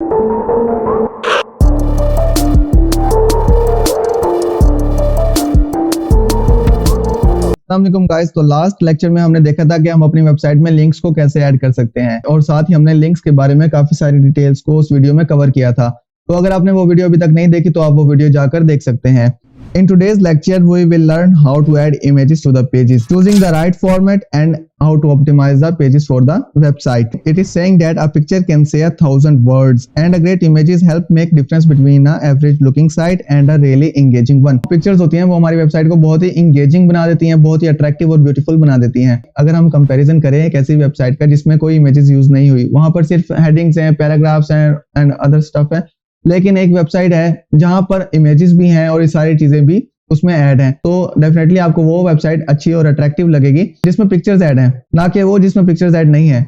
अस्सलामुअलैकुम गाइस। तो last lecture में हमने देखा था कि हम अपनी वेबसाइट में लिंक्स को कैसे ऐड कर सकते हैं और साथ ही हमने लिंक्स के बारे में काफी सारी डिटेल्स को उस वीडियो में कवर किया था। तो अगर आपने वो वीडियो अभी तक नहीं देखी तो आप वो वीडियो जाकर देख सकते हैं। In today's lecture, we will learn how to add images to the pages, choosing the right format and how to optimize the pages for the website. It is saying that a picture can say 1,000 words and a great images help make difference between a average looking site and a really engaging one. Pictures होती हैं वो हमारी website को बहुत ही engaging बना देती हैं, बहुत ही attractive और beautiful बना देती हैं। अगर हम कंपैरिजन करें एक ऐसी वेबसाइट का जिसमें कोई इमेजेस यूज नहीं हुई, वहां पर सिर्फ हेडिंग्स हैं, पैराग्राफ्स हैं एंड अदर स्टफ है, लेकिन एक वेबसाइट है जहां पर इमेजेस भी हैं और ये सारी चीजें भी उसमें ऐड हैं, तो डेफिनेटली आपको वो वेबसाइट अच्छी और अट्रैक्टिव लगेगी जिसमें पिक्चर्स ऐड हैं, ना कि वो जिसमें पिक्चर्स ऐड नहीं है।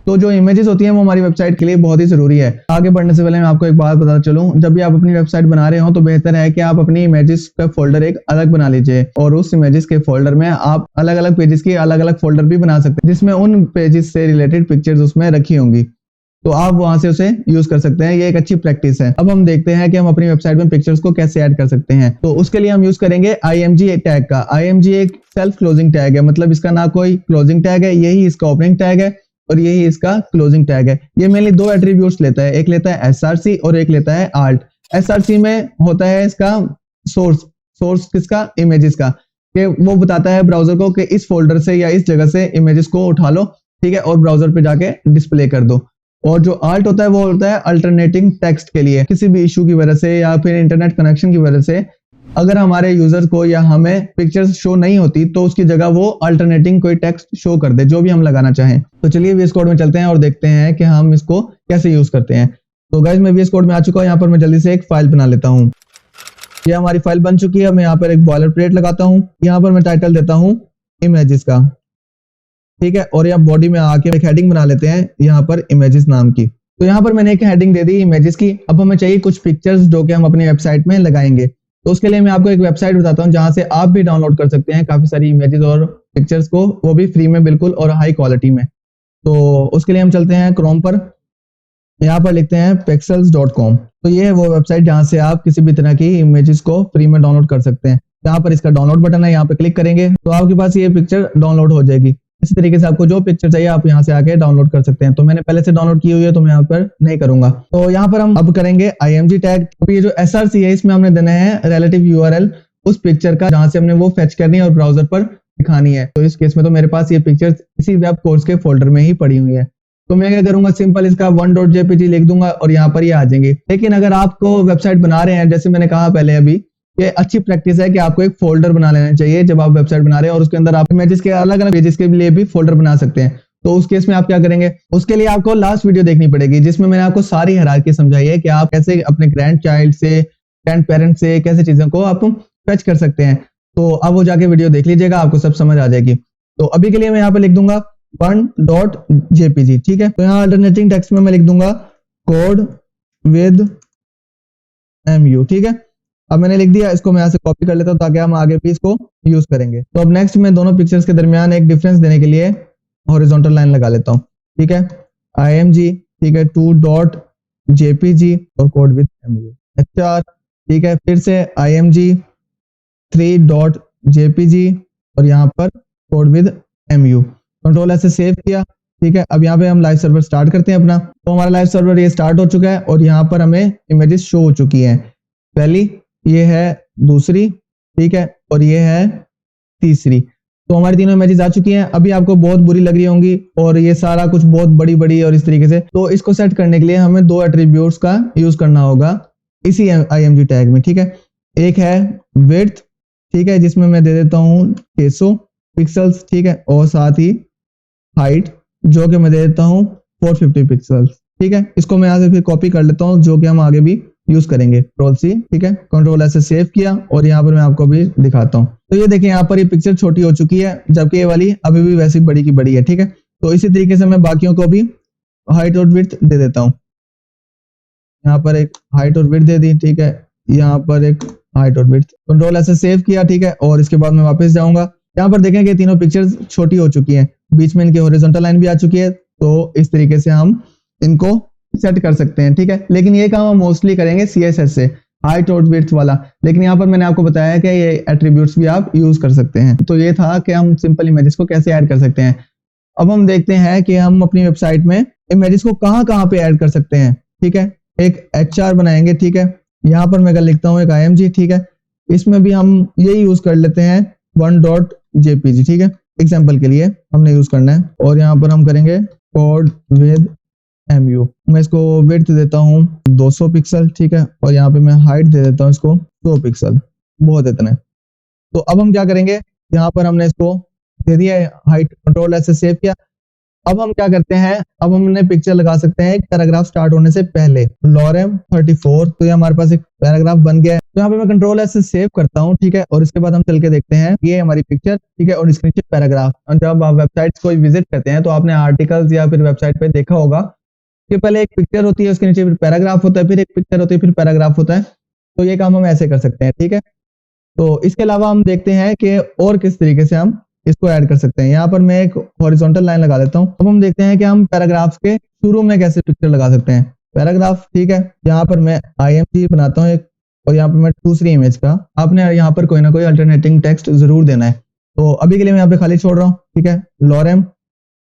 तो जो इमेजेस होती हैं वो हमारी वेबसाइट के लिए बहुत ही जरूरी है। आगे बढ़ने से पहले मैं आपको एक बात बताता चलूं, जब भी आप अपनी वेबसाइट बना रहे हो तो बेहतर है कि आप अपनी इमेजेस का फोल्डर एक अलग बना लीजिए और उस इमेजेस के फोल्डर में आप अलग अलग पेजेस की अलग अलग फोल्डर भी बना सकते हैं जिसमें उन पेजेस से रिलेटेड पिक्चर्स उसमें रखी होंगी, तो आप वहां से उसे यूज कर सकते हैं। ये एक अच्छी प्रैक्टिस है। अब हम देखते हैं कि हम अपनी वेबसाइट में पिक्चर्स को कैसे ऐड कर सकते हैं। तो उसके लिए हम यूज करेंगे IMG टैग का। IMG एक सेल्फ क्लोजिंग टैग है, मतलब इसका ना कोई क्लोजिंग टैग है, यही इसका ओपनिंग टैग है और यही इसका क्लोजिंग टैग है। ये मेनली दो एट्रीब्यूट्स लेता है, एक लेता है SRC और एक लेता है ALT। SRC में होता है इसका सोर्स किसका, इमेजेस का, कि वो बताता है ब्राउजर को कि इस फोल्डर से या इस जगह से इमेजेस को उठा लो, ठीक है, और ब्राउजर पे जाके डिस्प्ले कर दो। और जो ALT होता है वो होता है अल्टरनेटिंग टेक्स्ट के लिए, किसी भी इशू की वजह से या फिर इंटरनेट कनेक्शन की वजह से अगर हमारे यूजर को या हमें पिक्चर्स शो नहीं होती तो उसकी जगह वो अल्टरनेटिंग कोई टेक्स्ट शो कर दे, जो भी हम लगाना चाहें। तो चलिए VS कोड में चलते हैं और देखते हैं कि हम इसको कैसे यूज करते हैं। तो गाइस मैं VS कोड में आ चुका हूँ। यहाँ पर मैं जल्दी से एक फाइल बना लेता हूँ। ये हमारी फाइल बन चुकी है। मैं यहाँ पर एक बॉयलर प्लेट लगाता हूँ। यहाँ पर मैं टाइटल देता हूँ इमेजेस का, ठीक है, और यहाँ बॉडी में आके एक हेडिंग बना लेते हैं यहाँ पर इमेजेस नाम की। तो यहाँ पर मैंने एक हेडिंग दे दी इमेजेस की। अब हमें चाहिए कुछ पिक्चर्स जो कि हम अपनी वेबसाइट में लगाएंगे। तो उसके लिए मैं आपको एक वेबसाइट बताता हूँ जहां से आप भी डाउनलोड कर सकते हैं काफी सारी इमेजेस और पिक्चर्स को, वो भी फ्री में बिल्कुल और हाई क्वालिटी में। तो उसके लिए हम चलते हैं क्रोम पर, यहाँ पर लिखते हैं pexels.com। तो ये है वो वेबसाइट जहां से आप किसी भी तरह की इमेजेस को फ्री में डाउनलोड कर सकते हैं। यहाँ पर इसका डाउनलोड बटन है, यहाँ पे क्लिक करेंगे तो आपके पास ये पिक्चर डाउनलोड हो जाएगी। इसी तरीके से आपको जो पिक्चर चाहिए आप यहाँ से आके डाउनलोड कर सकते हैं। तो मैंने पहले से डाउनलोड की हुई है तो मैं यहाँ पर नहीं करूंगा। तो यहाँ पर हम अब करेंगे IMG टैग। अब ये जो SRC है इसमें हमने देना है रिलेटिव URL उस पिक्चर का जहां से हमने वो फेच करनी है और ब्राउजर पर दिखानी है। तो इस केस में तो मेरे पास ये पिक्चर इसी वेब कोर्स के फोल्डर में ही पड़ी हुई है। तो मैं क्या करूंगा, सिंपल इसका 1.jpg लिख दूंगा और यहाँ पर ये आ जाएंगे। लेकिन अगर आपको वेबसाइट बना रहे हैं, जैसे मैंने कहा पहले अभी, ये अच्छी प्रैक्टिस है कि आपको एक फोल्डर बना लेना चाहिए जब आप वेबसाइट बना रहे हैं और उसके अंदर आप इमेजेस के अलग अलग पेजेस के लिए भी फोल्डर बना सकते हैं। तो उस केस में आप क्या करेंगे, उसके लिए आपको लास्ट वीडियो देखनी पड़ेगी जिसमें मैंने आपको सारी हायरार्की समझाई है कि आप कैसे अपने ग्रैंड चाइल्ड से, ग्रैंड पेरेंट से कैसे चीजों को आप फेच कर सकते हैं। तो अब वो जाके वीडियो देख लीजिएगा, आपको सब समझ आ जाएगी। तो अभी के लिए मैं यहाँ पे लिख दूंगा 1.jpg, ठीक है। तो यहाँ अल्टरनेटिंग टेक्स्ट में मैं लिख दूंगा कोड विद MU, ठीक है। अब मैंने लिख दिया, इसको मैं यहाँ से कॉपी कर लेता हूँ ताकि हम आगे भी इसको यूज करेंगे। तो अब नेक्स्ट में दोनों पिक्चर्स के दरमियान एक डिफरेंस देने के लिए हॉरिजॉन्टल लाइन लगा लेता हूँ, ठीक है। IMG, ठीक है, 2.jpg और कोड विद MU। अच्छा, ठीक है, फिर से IMG 3.jpg और यहाँ पर कोड विद MU। कंट्रोल ऐसे सेव किया, ठीक है। अब यहाँ पे हम लाइव सर्वर स्टार्ट करते हैं अपना। तो हमारा लाइव सर्वर ये स्टार्ट हो चुका है और यहाँ पर हमें इमेजेस शो हो चुकी हैं। पहली, ये है दूसरी, ठीक है, और ये है तीसरी। तो हमारी तीनों इमेजेस आ चुकी हैं। अभी आपको बहुत बुरी लग रही होंगी और ये सारा कुछ बहुत बड़ी बड़ी और इस तरीके से। तो इसको सेट करने के लिए हमें दो एट्रीब्यूट्स का यूज करना होगा इसी IMG टैग में, ठीक है। एक है विड्थ, ठीक है, जिसमें मैं दे देता हूँ 600 पिक्सल्स, ठीक है, और साथ ही हाइट जो कि मैं दे देता हूँ 450 पिक्सल्स, ठीक है। इसको मैं यहाँ से फिर कॉपी कर लेता हूँ जो कि हम आगे भी यूज करेंगे। Ctrl+C, ठीक है, कंट्रोल ऐसे सेव किया और यहाँ पर मैं आपको भी दिखाता हूँ। तो ये देखिए यहाँ पर ये पिक्चर छोटी हो चुकी है जबकि ये वाली अभी भी वैसी बड़ी की बड़ी है, ठीक है। तो इसी तरीके से मैं बाकियों को भी हाइट और विड्थ दे देता हूँ। यहाँ पर एक हाइट और विड्थ दे दी, ठीक है, यहाँ पर एक हाइट और विड्थ, कंट्रोल ऐसे सेव किया, ठीक है। और इसके बाद मैं वापस जाऊंगा। यहाँ पर देखें कि तीनों पिक्चर्स छोटी हो चुकी हैं, बीच में इनकी हॉरिजॉन्टल लाइन भी आ चुकी है। तो इस तरीके से हम इनको सेट कर सकते हैं, ठीक है। लेकिन ये काम हम मोस्टली करेंगे CSS से, हाइट और विड्थ वाला। लेकिन यहाँ पर मैंने आपको बताया कि ये एट्रीब्यूट्स भी आप यूज कर सकते हैं। तो ये था कि हम सिंपल इमेजेस को कैसे ऐड कर सकते हैं। अब हम देखते हैं कि हम अपनी वेबसाइट में इमेजेस को कहाँ कहाँ पे ऐड कर सकते हैं, ठीक है। एक HR बनाएंगे, ठीक है। यहाँ पर मैं लिखता हूँ एक IMG, ठीक है। इसमें भी हम ये यूज कर लेते हैं 1.jpg, ठीक है। एग्जाम्पल के लिए हमने यूज करना है। और यहाँ पर हम करेंगे कोड विद MU। मैं इसको विड्थ देता हूँ 200 पिक्सल, ठीक है। और यहाँ पे मैं हाइट दे देता हूँ इसको 100 पिक्सल, बहुत इतने। तो अब हम क्या करेंगे, यहाँ पर हमने इसको दे दिया है हाइट, कंट्रोल S से सेव किया। अब हम क्या करते हैं, अब हमने पिक्चर लगा सकते हैं एक पैराग्राफ स्टार्ट होने से पहले, lorem 34। तो ये हमारे पास एक पैराग्राफ बन गया है। तो यहाँ पे मैं कंट्रोल S से सेव करता हूँ, ठीक है। और इसके बाद हम चल के देखते हैं, ये हमारी पिक्चर, ठीक है। और इसके नीचे पैराग्राफ। और जब आप वेबसाइट कोई विजिट करते हैं तो आपने आर्टिकल्स या फिर वेबसाइट पे देखा होगा कि पहले एक पिक्चर होती है, उसके नीचे फिर पैराग्राफ होता है, फिर एक पिक्चर होती है, फिर पैराग्राफ होता है। तो ये काम हम ऐसे कर सकते हैं, ठीक है। तो इसके अलावा हम देखते हैं कि और किस तरीके से हम इसको ऐड कर सकते हैं। यहाँ पर मैं एक हॉरिजॉन्टल लाइन लगा देता हूँ। अब हम देखते हैं कि हम पैराग्राफ्स के शुरू में कैसे पिक्चर लगा सकते हैं। पैराग्राफ, ठीक है। यहाँ पर मैं IMG बनाता हूँ एक, और यहाँ पर मैं दूसरी इमेज का, आपने यहाँ पर कोई ना कोई अल्टरनेटिंग टेक्स्ट जरूर देना है। तो अभी के लिए मैं यहाँ पे खाली छोड़ रहा हूँ, ठीक है। lorem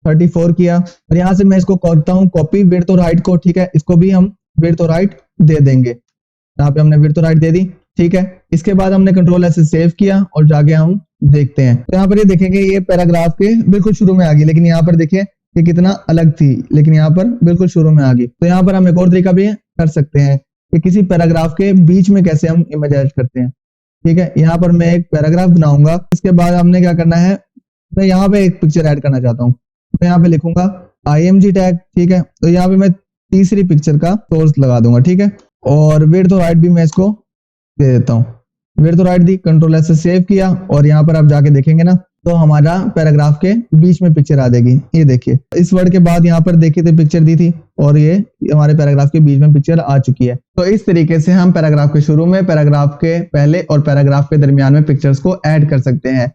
34 किया, और यहाँ से मैं इसको करता हूँ कॉपी विड्थ और हाइट को, ठीक है। इसको भी हम विड्थ और हाइट दे देंगे। यहाँ पे हमने विड्थ और हाइट दे दी, ठीक है। इसके बाद हमने कंट्रोल S से सेव किया और जाके हम देखते हैं। तो यहाँ पर ये देखेंगे ये पैराग्राफ के बिल्कुल शुरू में आ गई, लेकिन यहाँ पर देखिए कि कितना अलग थी, लेकिन यहाँ पर बिल्कुल शुरू में आ गई। तो यहाँ पर हम एक और तरीका भी कर सकते हैं कि किसी पैराग्राफ के बीच में कैसे हम इमेज ऐड करते हैं, ठीक है। यहाँ पर मैं एक पैराग्राफ बनाऊंगा। इसके बाद हमने क्या करना है, मैं यहाँ पे एक पिक्चर ऐड करना चाहता हूँ। मैं यहाँ पे लिखूंगा IMG टैग, ठीक है। तो यहाँ पे मैं तीसरी पिक्चर का सोर्स लगा दूंगा, ठीक है। और विड्थ और हाइट भी मैं इसको दे देता हूँ, विड्थ और हाइट दी, कंट्रोल S से सेव किया। और यहाँ पर आप जाके देखेंगे ना, तो हमारा पैराग्राफ के बीच में पिक्चर आ जाएगी। ये देखिए, इस वर्ड के बाद यहाँ पर देखिए तो पिक्चर दी थी, और ये हमारे पैराग्राफ के बीच में पिक्चर आ चुकी है। तो इस तरीके से हम पैराग्राफ के शुरू में, पैराग्राफ के पहले और पैराग्राफ के दरमियान में पिक्चर्स को ऐड कर सकते हैं।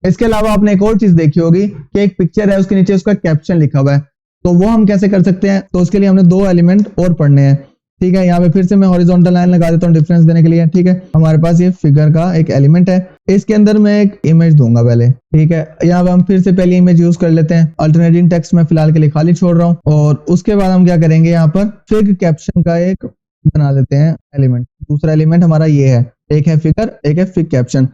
इसके अलावा आपने एक और चीज देखी होगी कि एक पिक्चर है, उसके नीचे उसका कैप्शन लिखा हुआ है। तो वो हम कैसे कर सकते हैं, तो उसके लिए हमने 2 एलिमेंट और पढ़ने हैं, ठीक है। यहाँ पे फिर से मैं हॉरिजॉन्टल लाइन लगा देता हूँ डिफरेंस देने के लिए, ठीक है। हमारे पास ये फिगर का एक एलिमेंट है, इसके अंदर मैं एक इमेज दूंगा पहले, ठीक है। यहाँ पे हम फिर से पहली इमेज यूज कर लेते हैं। अल्टरनेटिंग टेक्स्ट मैं फिलहाल के लिए खाली छोड़ रहा हूँ। और उसके बाद हम क्या करेंगे, यहाँ पर फिग कैप्शन का एक बना लेते हैं एलिमेंट। दूसरा एलिमेंट हमारा ये है, एक है फिगर, एक है फिग कैप्शन।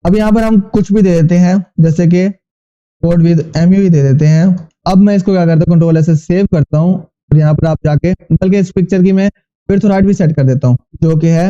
अब यहाँ पर हम कुछ भी दे देते हैं, जैसे कि कोड विद MU ही दे देते हैं। अब मैं इसको क्या करता हूँ, कंट्रोल S से सेव करता हूँ। और यहाँ पर आप जाके, बल्कि इस पिक्चर की मैं विड्थ और हाइट भी सेट कर देता हूँ, जो कि है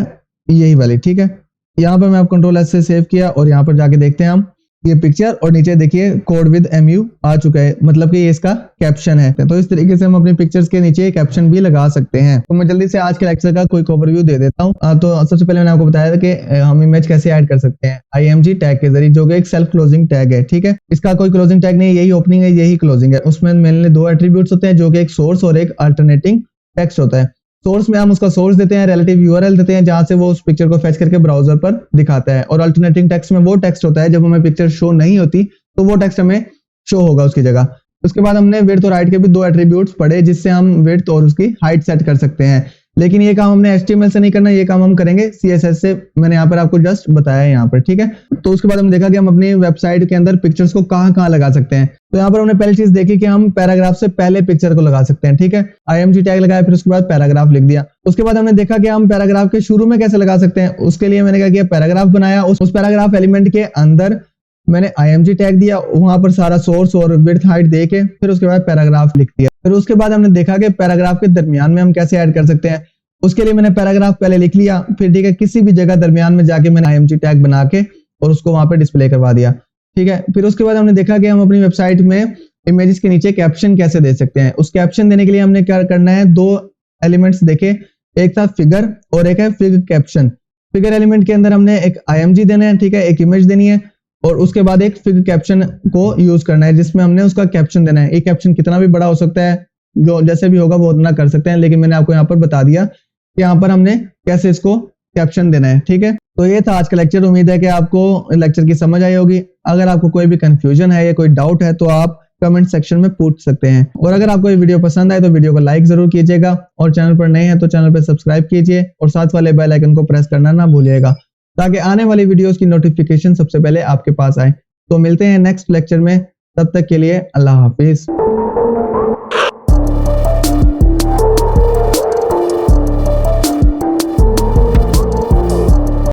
यही वाली, ठीक है। यहाँ पर मैं कंट्रोल S से सेव किया, और यहाँ पर जाके देखते हैं हम ये पिक्चर, और नीचे देखिए कोड विद MU आ चुका है, मतलब कि ये इसका कैप्शन है। तो इस तरीके से हम अपनी पिक्चर्स के नीचे कैप्शन भी लगा सकते हैं। तो मैं जल्दी से आज के लेक्चर का क्विक ओवरव्यू दे देता हूँ। तो सबसे पहले मैंने आपको बताया था कि हम इमेज कैसे ऐड कर सकते हैं IMG टैग के जरिए, जो कि एक सेल्फ क्लोजिंग टैग है, ठीक है। इसका कोई क्लोजिंग टैग नहीं, यही ओपनिंग है, यही क्लोजिंग है। उसमें मेनली 2 एट्रीब्यूट्स होते हैं, जो कि एक सोर्स और एक अल्टरनेटिंग टेक्स्ट होता है। सोर्स में हम उसका सोर्स देते हैं, रिलेटिव URL देते हैं जहां से वो उस पिक्चर को फेच करके ब्राउजर पर दिखाता है। और अल्टरनेटिंग टेक्स्ट में वो टेक्स्ट होता है, जब हमें पिक्चर शो नहीं होती तो वो टेक्स्ट हमें शो होगा उसकी जगह। उसके बाद हमने विड्थ और हाइट के भी 2 एट्रीब्यूट्स पढ़े, जिससे हम विड्थ और उसकी हाइट सेट कर सकते हैं। लेकिन ये काम हमने HTML से नहीं करना, ये काम हम करेंगे CSS से। मैंने यहाँ पर आपको जस्ट बताया है यहाँ पर, ठीक है। तो उसके बाद हमने देखा कि हम अपनी वेबसाइट के अंदर पिक्चर्स को कहाँ लगा सकते हैं। तो यहाँ पर हमने पहली चीज देखी कि हम पैराग्राफ से पहले पिक्चर को लगा सकते हैं, ठीक है। IMG टैग लगाया, फिर उसके बाद पैराग्राफ लिख दिया। उसके बाद हमने देखा कि हम पैराग्राफ के शुरू में कैसे लगा सकते हैं। उसके लिए मैंने क्या किया, पैराग्राफ बनाया, उस पैराग्राफ एलिमेंट के अंदर मैंने IMG टैग दिया, वहां पर सारा सोर्स और विड्थ हाइट दे के फिर उसके बाद पैराग्राफ लिख दिया। फिर उसके बाद हमने देखा कि पैराग्राफ के दरमियान में हम कैसे ऐड कर सकते हैं। उसके लिए मैंने पैराग्राफ पहले लिख लिया, फिर ठीक है किसी भी जगह दरमियान में जाके मैंने IMG टैग बना के और उसको वहां पे डिस्प्ले करवा दिया, ठीक है। फिर उसके बाद हमने देखा कि हम अपनी वेबसाइट में इमेजेस के नीचे कैप्शन कैसे दे सकते हैं। उस कैप्शन देने के लिए हमने क्या करना है, 2 एलिमेंट्स देखे, एक था फिगर और एक है फिग कैप्शन। फिगर एलिमेंट के अंदर हमने एक IMG देना है, ठीक है, एक इमेज देनी है, और उसके बाद एक फिग कैप्शन को यूज करना है, जिसमें हमने उसका कैप्शन देना है। एक कैप्शन कितना भी बड़ा हो सकता है, जो जैसे भी होगा वो उतना कर सकते हैं, लेकिन मैंने आपको यहाँ पर बता दिया कि यहाँ पर हमने कैसे इसको कैप्शन देना है, ठीक है। तो ये था आज का लेक्चर। उम्मीद है कि आपको लेक्चर की समझ आई होगी। अगर आपको कोई भी कंफ्यूजन है या कोई डाउट है तो आप कमेंट सेक्शन में पूछ सकते हैं। और अगर आपको ये वीडियो पसंद आए तो वीडियो को लाइक जरूर कीजिएगा और चैनल पर नए हैं तो चैनल पर सब्सक्राइब कीजिए और साथ वाले बेल आइकन को प्रेस करना ना भूलिएगा ताकि आने वाली वीडियोस की नोटिफिकेशन सबसे पहले आपके पास आए। तो मिलते हैं नेक्स्ट लेक्चर में, तब तक के लिए अल्लाह हाफिज।